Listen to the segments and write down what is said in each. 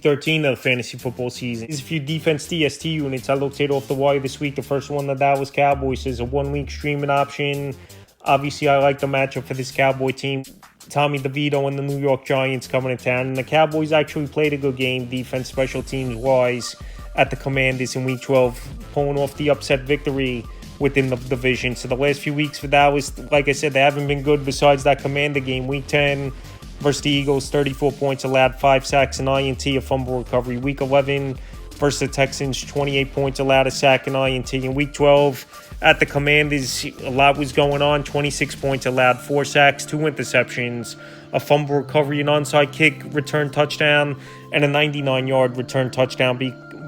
Week 13 of the fantasy football season. There's a few defense DST units I looked at off the wire this week. The first one, the Dallas Cowboys, is a 1 week streaming option. Obviously, I like the matchup for this Cowboy team. Tommy DeVito and the New York Giants coming to town. And the Cowboys actually played a good game, defense, special teams-wise, at the Commanders in Week 12, pulling off the upset victory within the division. So the last few weeks for Dallas, like I said, they haven't been good besides that Commander game. Week 10 versus the Eagles, 34 points allowed, 5 sacks, an INT, a fumble recovery. Week 11 versus the Texans, 28 points allowed, a sack, an INT. In Week 12 at the Commanders, a lot was going on. 26 points allowed, 4 sacks, 2 interceptions, a fumble recovery, an onside kick, return touchdown, and a 99-yard return touchdown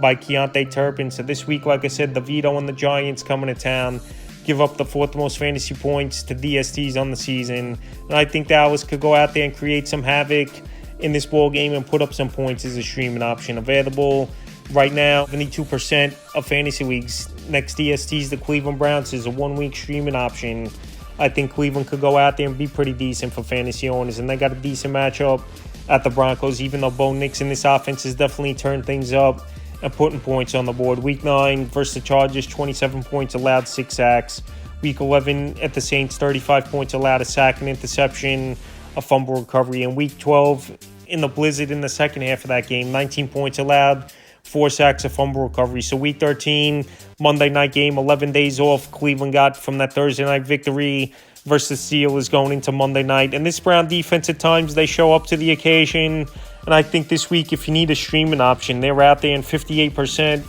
by Keontae Turpin. So this week, like I said, DeVito and the Giants coming to town, give up the 4th most fantasy points to DSTs on the season. And I think Dallas could go out there and create some havoc in this ball game and put up some points as a streaming option. Available right now, 72% of fantasy leagues. Next DSTs, the Cleveland Browns, is a 1 week streaming option. I think Cleveland could go out there and be pretty decent for fantasy owners. And they got a decent matchup at the Broncos, even though Bo Nix in this offense has definitely turned things up and putting points on the board. Week 9 versus the Chargers, 27 points allowed, 6 sacks. Week 11 at the Saints, 35 points allowed, a sack, an interception, a fumble recovery. And Week 12 in the blizzard in the second half of that game, 19 points allowed, 4 sacks, a fumble recovery. So Week 13, Monday night game, 11 days off Cleveland got from that Thursday night victory versus the Steelers going into Monday night. And this Brown defense, at times, they show up to the occasion. And I think this week, if you need a streaming option, they're out there in 58%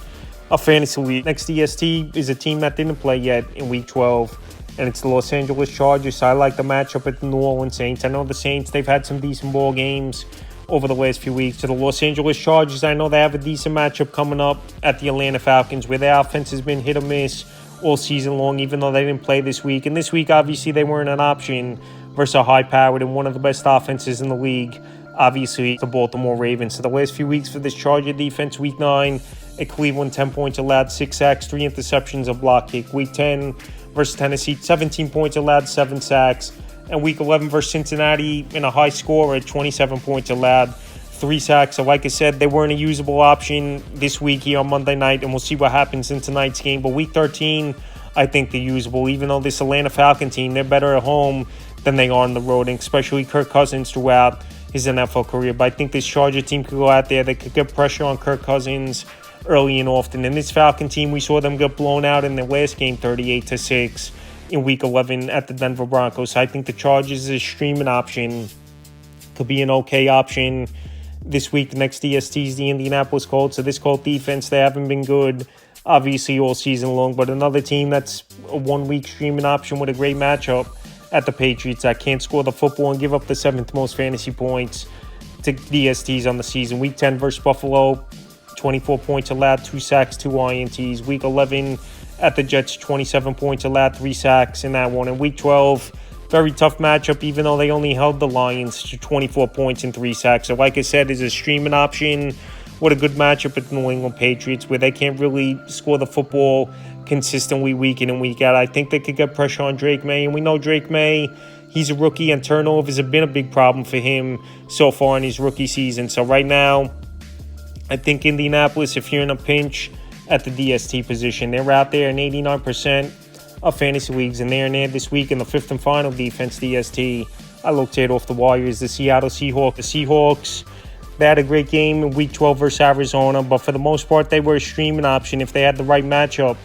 of fantasy league. Next DST is a team that didn't play yet in Week 12, and it's the Los Angeles Chargers. So I like the matchup at the New Orleans Saints. I know the Saints, they've had some decent ball games over the last few weeks. To the Los Angeles Chargers, I know they have a decent matchup coming up at the Atlanta Falcons, where their offense has been hit or miss all season long, even though they didn't play this week. And this week, obviously, they weren't an option versus a high-powered and one of the best offenses in the league, obviously, the Baltimore Ravens. So the last few weeks for this Charger defense, Week 9 at Cleveland, 10 points allowed, 6 sacks, 3 interceptions, a block kick. Week 10 versus Tennessee, 17 points allowed, 7 sacks. And Week 11 versus Cincinnati in a high score at 27 points allowed, 3 sacks. So like I said, they weren't a usable option this week here on Monday night, and we'll see what happens in tonight's game. But Week 13, I think they're usable, even though this Atlanta Falcon team, they're better at home than they are on the road, and especially Kirk Cousins throughout his NFL career. But I think this Charger team could go out there, they could get pressure on Kirk Cousins early and often. And this Falcon team, we saw them get blown out in their last game, 38-6 in Week 11 at the Denver Broncos. So I think the Chargers' is a streaming option, could be an okay option this week. The next DST is the Indianapolis Colts. So this Colt defense, they haven't been good, obviously, all season long. But another team that's a 1 week streaming option with a great matchup at the Patriots that can't score the football and give up the 7th most fantasy points to DSTs on the season. Week 10 versus Buffalo, 24 points allowed, 2 sacks, 2 INTs. Week 11 at the Jets, 27 points allowed, 3 sacks in that one. And Week 12, very tough matchup, even though they only held the Lions to 24 points and 3 sacks. So like I said, is a streaming option. What a good matchup at the New England Patriots, where they can't really score the football consistently week in and week out. I think they could get pressure on Drake May, and we know Drake May, he's a rookie, and turnovers have been a big problem for him so far in his rookie season. So right now, I think Indianapolis, if you're in a pinch at the DST position, they're out there in 89% of fantasy leagues, and they're in there this week in the 5th and final defense DST. I looked at off the wire is the Seattle Seahawks. The Seahawks, they had a great game in Week 12 versus Arizona, but for the most part, they were a streaming option if they had the right matchup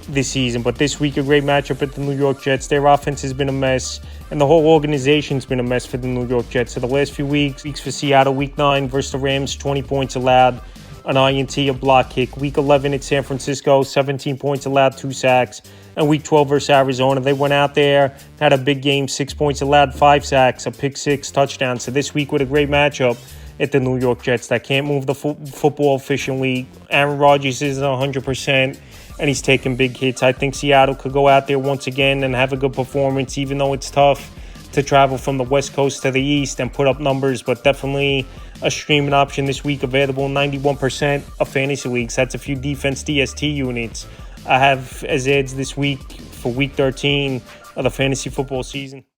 this season. But this week, a great matchup at the New York Jets. Their offense has been a mess, and the whole organization's been a mess for the New York Jets. So the last few weeks for Seattle, Week 9 versus the Rams, 20 points allowed, an INT, a block kick. Week 11 at San Francisco, 17 points allowed, 2 sacks. And Week 12 versus Arizona, they went out there, had a big game, 6 points allowed, 5 sacks, a pick 6, touchdown. So this week with a great matchup at the New York Jets that can't move the football efficiently. Aaron Rodgers isn't 100%, and he's taking big hits. I think Seattle could go out there once again and have a good performance, even though it's tough to travel from the West Coast to the East and put up numbers, but definitely a streaming option this week, available in 91% of fantasy leagues. That's a few defense DST units I have as ads this week for Week 13 of the fantasy football season.